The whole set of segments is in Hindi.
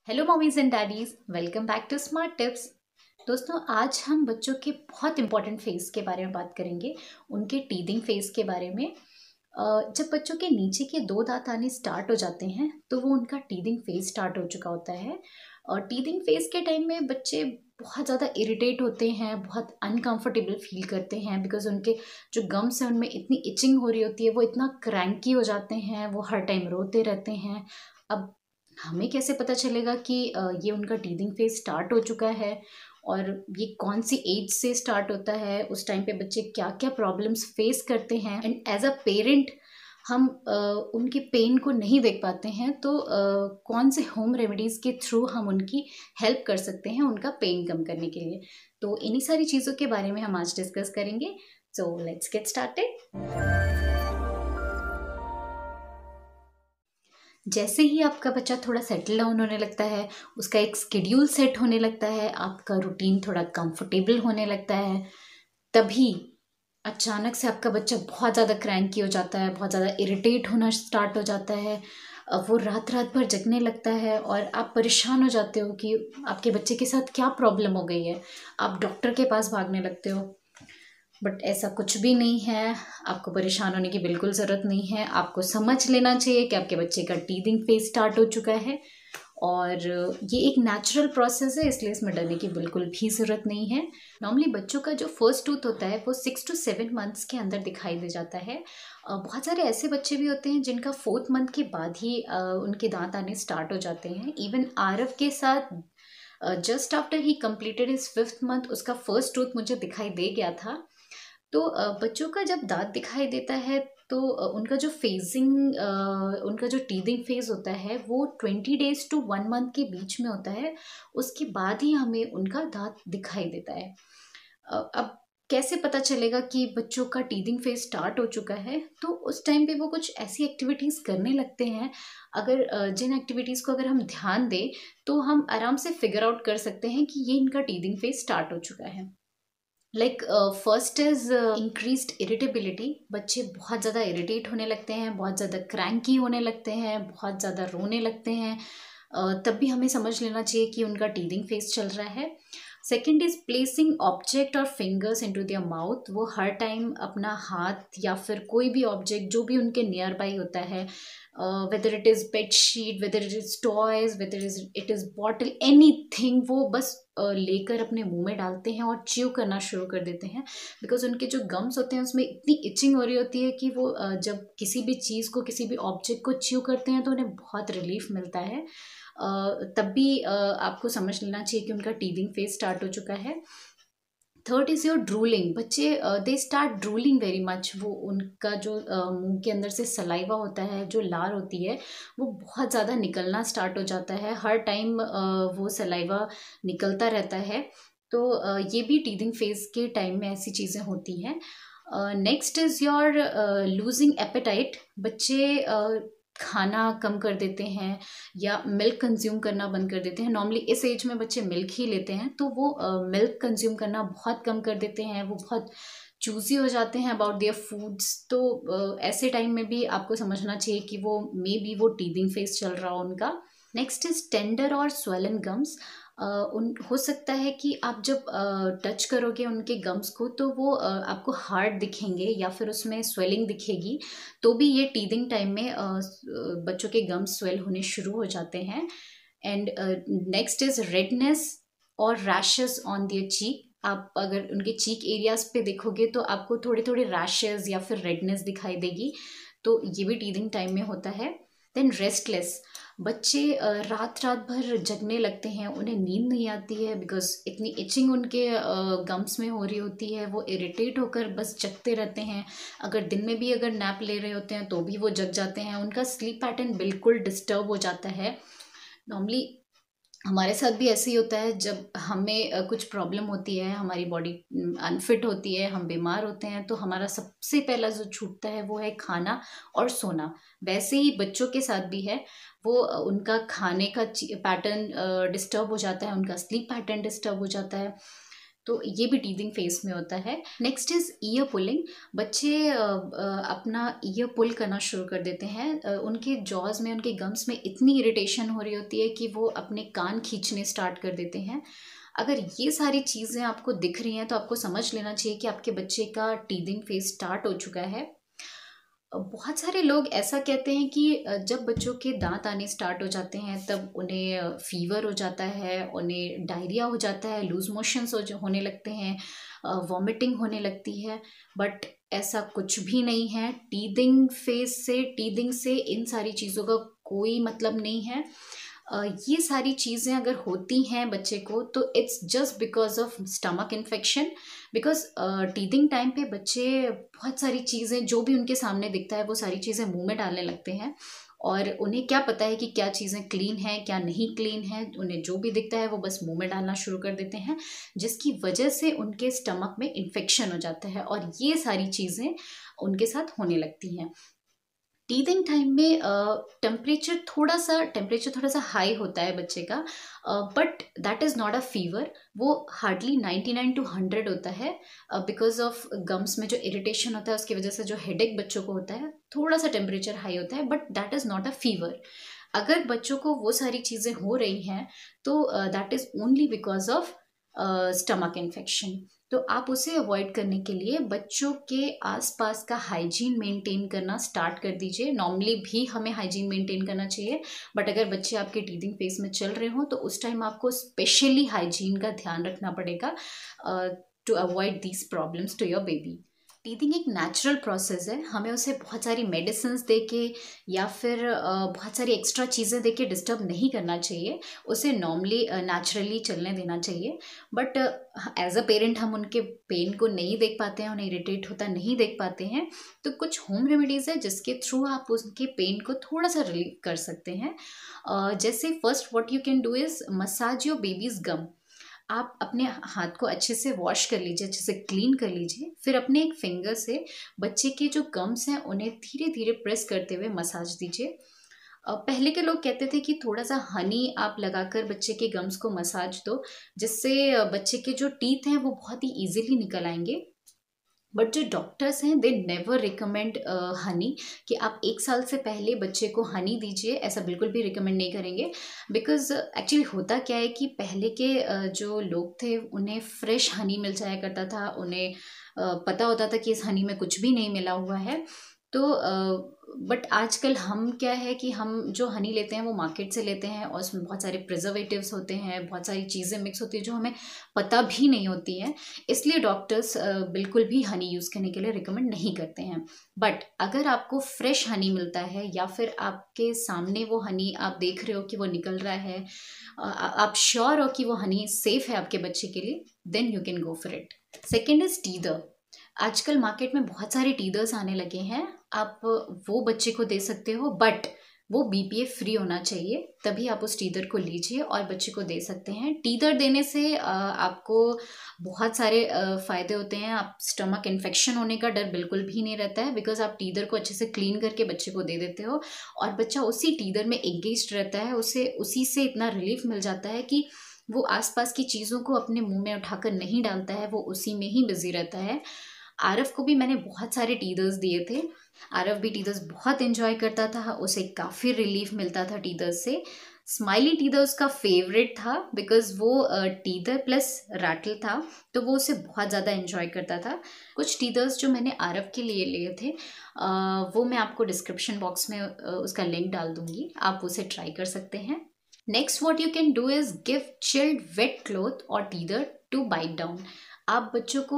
Hello mummies and daddies, welcome back to smart tips. दोस्तों, आज हम बच्चों के बहुत इंपॉर्टेंट फेज के बारे में बात करेंगे, उनके टीदिंग फेज के बारे में। जब बच्चों के नीचे के दो दांत आने स्टार्ट हो जाते हैं तो वो उनका टीदिंग फेज स्टार्ट हो चुका होता है। और टीदिंग फेज के टाइम में बच्चे बहुत ज़्यादा इरिटेट होते हैं, बहुत अनकंफर्टेबल फील करते हैं बिकॉज उनके जो गम्स हैं उनमें इतनी इचिंग हो रही होती है, वो इतना क्रैंकी हो जाते हैं, वो हर टाइम रोते रहते हैं। अब हमें कैसे पता चलेगा कि ये उनका टीदिंग फेज स्टार्ट हो चुका है और ये कौन सी एज से स्टार्ट होता है, उस टाइम पे बच्चे क्या क्या प्रॉब्लम्स फेस करते हैं। एंड एज अ पेरेंट हम उनके पेन को नहीं देख पाते हैं तो कौन से होम रेमेडीज़ के थ्रू हम उनकी हेल्प कर सकते हैं उनका पेन कम करने के लिए। तो इन्हीं सारी चीज़ों के बारे में हम आज डिस्कस करेंगे। So let's get started. जैसे ही आपका बच्चा थोड़ा सेटल डाउन होने लगता है, उसका एक स्केड्यूल सेट होने लगता है, आपका रूटीन थोड़ा कंफर्टेबल होने लगता है, तभी अचानक से आपका बच्चा बहुत ज़्यादा क्रैंकी हो जाता है, बहुत ज़्यादा इरिटेट होना स्टार्ट हो जाता है। वो रात रात भर जगने लगता है और आप परेशान हो जाते हो कि आपके बच्चे के साथ क्या प्रॉब्लम हो गई है। आप डॉक्टर के पास भागने लगते हो, बट ऐसा कुछ भी नहीं है। आपको परेशान होने की बिल्कुल ज़रूरत नहीं है। आपको समझ लेना चाहिए कि आपके बच्चे का टीदिंग फेज स्टार्ट हो चुका है और ये एक नेचुरल प्रोसेस है, इसलिए इसमें डरने की बिल्कुल भी ज़रूरत नहीं है। नॉर्मली बच्चों का जो फर्स्ट टूथ होता है वो 6 to 7 months के अंदर दिखाई दे जाता है। बहुत सारे ऐसे बच्चे भी होते हैं जिनका 4th month के बाद ही उनके दांत आने स्टार्ट हो जाते हैं। इवन आरव के साथ just after he completed his 5th month उसका फर्स्ट टूथ मुझे दिखाई दे गया था। तो बच्चों का जब दाँत दिखाई देता है तो उनका जो उनका जो टीदिंग फेज़ होता है वो 20 days to 1 month के बीच में होता है। उसके बाद ही हमें उनका दाँत दिखाई देता है। अब कैसे पता चलेगा कि बच्चों का टीदिंग फेज़ स्टार्ट हो चुका है? तो उस टाइम पे वो कुछ ऐसी एक्टिविटीज़ करने लगते हैं, अगर जिन एक्टिविटीज़ को अगर हम ध्यान दें तो हम आराम से फिगर आउट कर सकते हैं कि ये इनका टीदिंग फेज़ स्टार्ट हो चुका है। Like first is increased irritability. बच्चे बहुत ज़्यादा इरिटेट होने लगते हैं, बहुत ज़्यादा क्रैंकी होने लगते हैं, बहुत ज़्यादा रोने लगते हैं। तब भी हमें समझ लेना चाहिए कि उनका टीदिंग फेज चल रहा है। सेकेंड इज प्लेसिंग ऑब्जेक्ट और फिंगर्स इनटू देयर माउथ। वो हर टाइम अपना हाथ या फिर कोई भी ऑब्जेक्ट जो भी उनके नियर बाई होता है, whether it is bed sheet, whether it is toys, whether it is bottle, anything, वो बस लेकर अपने मुंह में डालते हैं और च्यू करना शुरू कर देते हैं। बिकॉज उनके जो गम्स होते हैं उसमें इतनी इचिंग हो रही होती है कि वो जब किसी भी चीज़ को, किसी भी ऑब्जेक्ट को च्यू करते हैं तो उन्हें बहुत रिलीफ मिलता है। तब भी आपको समझ लेना चाहिए कि उनका टीदिंग फेज स्टार्ट हो चुका है। Third is your drooling. बच्चे they start drooling very much. वो उनका जो मुंह के अंदर से सलाइवा होता है, जो लार होती है, वो बहुत ज़्यादा निकलना स्टार्ट हो जाता है। हर टाइम वो सलाइवा निकलता रहता है। तो ये भी टीदिंग फेज के टाइम में ऐसी चीज़ें होती हैं। Next is your losing appetite. बच्चे खाना कम कर देते हैं या मिल्क कंज्यूम करना बंद कर देते हैं। नॉर्मली इस एज में बच्चे मिल्क ही लेते हैं, तो वो मिल्क कंज्यूम करना बहुत कम कर देते हैं। वो बहुत चूज़ी हो जाते हैं अबाउट देयर फूड्स। तो ऐसे टाइम में भी आपको समझना चाहिए कि वो मे बी वो टीदिंग फेज चल रहा हो उनका। नेक्स्ट इज टेंडर और स्वेलन गम्स। उन हो सकता है कि आप जब टच करोगे उनके गम्स को तो वो आपको हार्ड दिखेंगे या फिर उसमें स्वेलिंग दिखेगी, तो भी ये टीदिंग टाइम में बच्चों के गम्स स्वेल होने शुरू हो जाते हैं। एंड नेक्स्ट इज रेडनेस और रैशेस ऑन दियर चीक। आप अगर उनके चीक एरियाज पे देखोगे तो आपको थोड़े थोड़े रैशेस या फिर रेडनेस दिखाई देगी, तो ये भी टीदिंग टाइम में होता है। Then restless. बच्चे रात रात भर जगने लगते हैं, उन्हें नींद नहीं आती है बिकॉज इतनी इचिंग उनके गम्स में हो रही होती है। वो इरिटेट होकर बस जगते रहते हैं। अगर दिन में भी अगर नैप ले रहे होते हैं तो भी वो जग जाते हैं। उनका स्लीप पैटर्न बिल्कुल डिस्टर्ब हो जाता है। नॉर्मली हमारे साथ भी ऐसे ही होता है, जब हमें कुछ प्रॉब्लम होती है, हमारी बॉडी अनफिट होती है, हम बीमार होते हैं, तो हमारा सबसे पहला जो छूटता है वो है खाना और सोना। वैसे ही बच्चों के साथ भी है। वो उनका खाने का पैटर्न डिस्टर्ब हो जाता है, उनका स्लीप पैटर्न डिस्टर्ब हो जाता है। तो ये भी टीदिंग फेस में होता है। Next is year pulling. बच्चे अपना ईयर पुल करना शुरू कर देते हैं। उनके जॉज में, उनके गम्स में इतनी इरिटेशन हो रही होती है कि वो अपने कान खींचने स्टार्ट कर देते हैं। अगर ये सारी चीज़ें आपको दिख रही हैं तो आपको समझ लेना चाहिए कि आपके बच्चे का टीदिंग फेस स्टार्ट हो चुका है। बहुत सारे लोग ऐसा कहते हैं कि जब बच्चों के दांत आने स्टार्ट हो जाते हैं तब उन्हें फीवर हो जाता है, उन्हें डायरिया हो जाता है, लूज मोशंस होने लगते हैं, वॉमिटिंग होने लगती है। बट ऐसा कुछ भी नहीं है। टीदिंग से इन सारी चीज़ों का कोई मतलब नहीं है। ये सारी चीज़ें अगर होती हैं बच्चे को तो it's just because of stomach infection. Because teething time पे बच्चे बहुत सारी चीज़ें जो भी उनके सामने दिखता है वो सारी चीज़ें मुंह में डालने लगते हैं, और उन्हें क्या पता है कि क्या चीज़ें क्लीन हैं क्या नहीं क्लीन है। उन्हें जो भी दिखता है वो बस मुंह में डालना शुरू कर देते हैं, जिसकी वजह से उनके स्टमक में इन्फेक्शन हो जाता है और ये सारी चीज़ें उनके साथ होने लगती हैं। टीदिंग टाइम में टेम्परेचर थोड़ा सा हाई होता है बच्चे का, but that is not a fever. वो हार्डली 99 to 100 होता है। बिकॉज ऑफ गम्स में जो इरिटेशन होता है उसकी वजह से जो हेडेक बच्चों को होता है, थोड़ा सा टेम्परेचर हाई होता है, but that is not a fever. अगर बच्चों को वो सारी चीज़ें हो रही हैं तो that is only because of stomach infection. तो आप उसे अवॉइड करने के लिए बच्चों के आसपास का हाइजीन मेंटेन करना स्टार्ट कर दीजिए। नॉर्मली भी हमें हाइजीन मेंटेन करना चाहिए, बट अगर बच्चे आपके टीदिंग फेज में चल रहे हो तो उस टाइम आपको स्पेशली हाइजीन का ध्यान रखना पड़ेगा to avoid these problems to your baby. Teething एक नेचुरल प्रोसेस है, हमें उसे बहुत सारी मेडिसिन दे के या फिर बहुत सारी एक्स्ट्रा चीज़ें दे के डिस्टर्ब नहीं करना चाहिए। उसे नॉर्मली नेचुरली चलने देना चाहिए। बट एज अ पेरेंट हम उनके पेन को नहीं देख पाते हैं, उन्हें इरिटेट होता नहीं देख पाते हैं, तो कुछ होम रेमेडीज़ है जिसके थ्रू आप उनके पेन को थोड़ा सा रिलीव कर सकते हैं। जैसे first what you can do is massage your baby's gum. आप अपने हाथ को अच्छे से वॉश कर लीजिए, अच्छे से क्लीन कर लीजिए, फिर अपने एक फिंगर से बच्चे के जो गम्स हैं उन्हें धीरे धीरे प्रेस करते हुए मसाज दीजिए। पहले के लोग कहते थे कि थोड़ा सा हनी आप लगाकर बच्चे के गम्स को मसाज दो, जिससे बच्चे के जो टीथ हैं वो बहुत ही ईजिली निकल आएंगे। बट जो डॉक्टर्स हैं दे नेवर रिकमेंड हनी, कि आप 1 साल से पहले बच्चे को हनी दीजिए, ऐसा बिल्कुल भी रिकमेंड नहीं करेंगे। बिकॉज एक्चुअली होता क्या है कि पहले के जो लोग थे उन्हें फ्रेश हनी मिल जाया करता था, उन्हें पता होता था कि इस हनी में कुछ भी नहीं मिला हुआ है। तो बट आजकल हम क्या है कि हम जो हनी लेते हैं वो मार्केट से लेते हैं और उसमें बहुत सारे प्रिजर्वेटिव्स होते हैं, बहुत सारी चीज़ें मिक्स होती है जो हमें पता भी नहीं होती हैं। इसलिए डॉक्टर्स बिल्कुल भी हनी यूज़ करने के लिए रिकमेंड नहीं करते हैं। बट अगर आपको फ्रेश हनी मिलता है या फिर आपके सामने वो हनी आप देख रहे हो कि वो निकल रहा है, आप श्योर हो कि वो हनी सेफ है आपके बच्चे के लिए, then you can go for it. Second is teether. आजकल मार्केट में बहुत सारे टीदर्स आने लगे हैं, आप वो बच्चे को दे सकते हो, बट वो BPA फ्री होना चाहिए, तभी आप उस टीदर को लीजिए और बच्चे को दे सकते हैं। टीदर देने से आपको बहुत सारे फ़ायदे होते हैं। आप स्टमक इन्फेक्शन होने का डर बिल्कुल भी नहीं रहता है, बिकॉज आप टीदर को अच्छे से क्लीन करके बच्चे को दे देते हो और बच्चा उसी टीदर में एंगेज्ड रहता है, उसे उसी से इतना रिलीफ मिल जाता है कि वो आसपास की चीज़ों को अपने मुंह में उठाकर नहीं डालता है, वो उसी में ही बिजी रहता है। आरव को भी मैंने बहुत सारे टीदर्स दिए थे, आरव भी टीदर्स बहुत एंजॉय करता था, उसे काफ़ी रिलीफ मिलता था टीदर्स से। स्माइली टीदर उसका फेवरेट था बिकॉज वो टीदर प्लस रैटल था, तो वो उसे बहुत ज़्यादा एंजॉय करता था। कुछ टीदर्स जो मैंने आरव के लिए लिए थे वो मैं आपको डिस्क्रिप्शन बॉक्स में उसका लिंक डाल दूंगी, आप उसे ट्राई कर सकते हैं। Next what you can do is give chilled wet cloth और टीदर टू बाइट डाउन। आप बच्चों को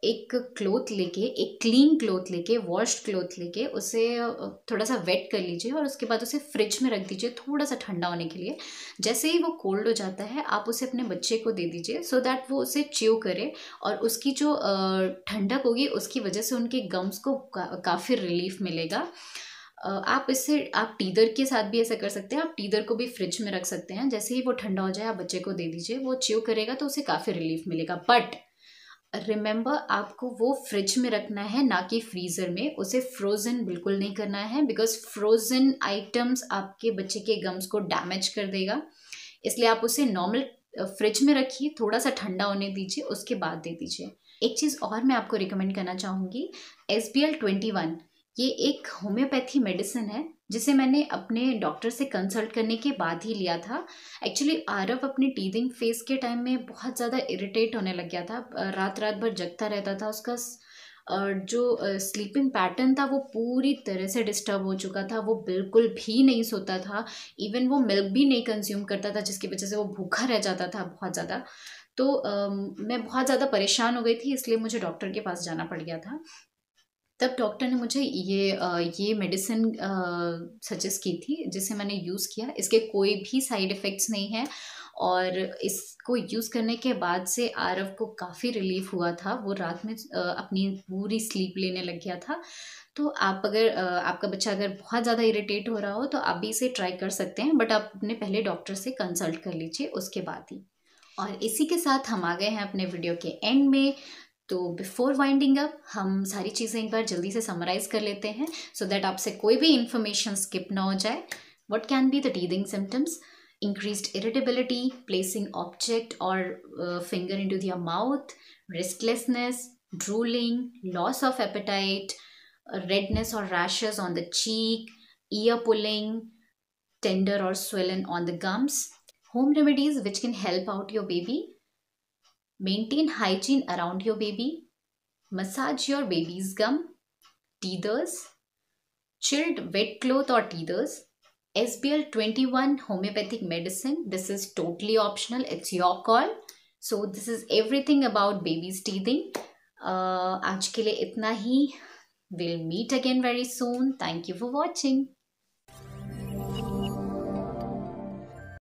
एक क्लोथ लेके, एक क्लीन क्लोथ लेके, वॉश्ड क्लोथ लेके उसे थोड़ा सा वेट कर लीजिए और उसके बाद उसे फ्रिज में रख दीजिए थोड़ा सा ठंडा होने के लिए। जैसे ही वो कोल्ड हो जाता है आप उसे अपने बच्चे को दे दीजिए सो दैट वो उसे च्यू करे और उसकी जो ठंडक होगी उसकी वजह से उनके गम्स को काफ़ी रिलीफ मिलेगा। आप टीदर के साथ भी ऐसा कर सकते हैं, आप टीदर को भी फ्रिज में रख सकते हैं। जैसे ही वो ठंडा हो जाए आप बच्चे को दे दीजिए, वो च्यू करेगा तो उसे काफ़ी रिलीफ मिलेगा। बट रिमेंबर आपको वो फ्रिज में रखना है, ना कि फ्रीज़र में। उसे फ्रोज़न बिल्कुल नहीं करना है बिकॉज फ्रोज़न आइटम्स आपके बच्चे के गम्स को डैमेज कर देगा। इसलिए आप उसे नॉर्मल फ्रिज में रखिए, थोड़ा सा ठंडा होने दीजिए, उसके बाद दे दीजिए। एक चीज़ और मैं आपको रिकमेंड करना चाहूँगी, SBL21, ये एक होम्योपैथी मेडिसिन है जिसे मैंने अपने डॉक्टर से कंसल्ट करने के बाद ही लिया था। एक्चुअली आरव अपनी टीदिंग फेज के टाइम में बहुत ज़्यादा इरिटेट होने लग गया था, रात रात भर जगता रहता था, उसका जो स्लीपिंग पैटर्न था वो पूरी तरह से डिस्टर्ब हो चुका था, वो बिल्कुल भी नहीं सोता था, इवन वो मिल्क भी नहीं कंज्यूम करता था, जिसकी वजह से वो भूखा रह जाता था बहुत ज़्यादा। तो मैं बहुत ज़्यादा परेशान हो गई थी, इसलिए मुझे डॉक्टर के पास जाना पड़ गया था। तब डॉक्टर ने मुझे ये मेडिसिन सजेस्ट की थी, जिसे मैंने यूज़ किया। इसके कोई भी साइड इफ़ेक्ट्स नहीं हैं और इसको यूज़ करने के बाद से आरव को काफ़ी रिलीफ हुआ था। वो रात में अपनी पूरी स्लीप लेने लग गया था। तो आप अगर आपका बच्चा अगर बहुत ज़्यादा इरिटेट हो रहा हो तो आप भी इसे ट्राई कर सकते हैं, बट आप अपने पहले डॉक्टर से कंसल्ट कर लीजिए उसके बाद ही। और इसी के साथ हम आ गए हैं अपने वीडियो के एंड में। तो बिफोर वाइंडिंग अप हम सारी चीज़ें एक बार जल्दी से समराइज कर लेते हैं, सो दैट आपसे कोई भी इंफॉर्मेशन स्किप ना हो जाए। What can be the teething symptoms? Increased irritability, placing object or finger into their mouth, restlessness, drooling, loss of appetite, redness or rashes on the cheek, ear pulling, tender or swollen on the gums. Home remedies which can help out your baby: maintain hygiene around your baby, massage your baby's gum, teethers, chilled wet cloth or teethers, SBL21 homeopathic medicine. This is totally optional, it's your call. So this is everything about baby's teething. आज के लिए इतना ही. We'll meet again very soon. Thank you for watching.